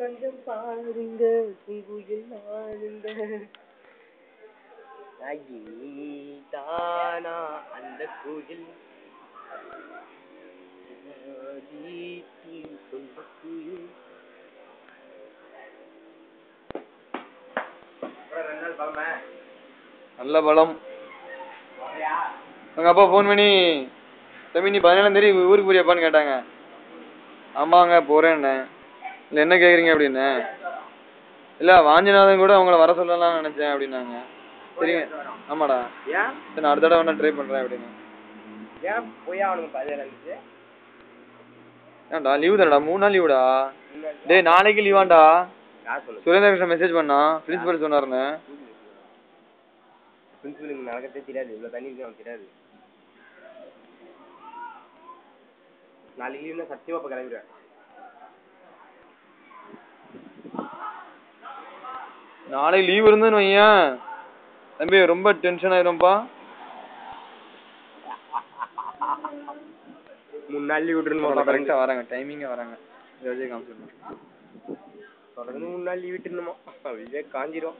கொஞ்சம் பாருங்க குங்குயில் நாளுங்க தானா அந்த குயில் நல்ல பலம். எங்க அப்பா போன் பண்ணி தம்பி நீ 17ஆம் தேதி ஊருக்கு போறியாப்பான்னு கேட்டாங்க. ஆமாங்க போறேன்னு. இல்ல என்ன கேக்குறீங்க அப்படின்னு. இல்ல வாஞ்சிநாதன் கூட அவங்கள வர சொல்லலாம் நினைச்சேன் அப்படின்னாங்க. சரிங்க ஆமாடா நான் அடுத்த தடவை வேணா ட்ரை பண்றேன் அப்படின்னு. ஏன்டா லீவு தானடா 3 நாள் லீவுடா. டேய் நாளைக்கு லீவாண்டா. சுரேந்திர கிருஷ்ணன் மெசேஜ் பண்ணா பிரின்சிபல் சொன்னாருன்னு. பிரின்சிபலுக்கு நடக்கவே தெரியாது, இவ்வளவு தண்ணி இருக்கு அவனுக்கு தெரியாது. நாளைக்கு லீவ்னா சத்தியமா இப்ப கிளம்பிடுவேன். நாளைக்கு லீவ் இருந்துன்னு வையேன் தம்பி ரொம்ப டென்ஷன் ஆயிரும்பா. 3 நாள் லீவ் விட்டுருணுமா? கரெக்டா வராங்க டைமிங்கா வராங்க. விஜய் காமிச்சிடணும் தொடர்ந்து 3 நாள் லீவ் விட்டுருணுமா? விஜய் காஞ்சிரும்.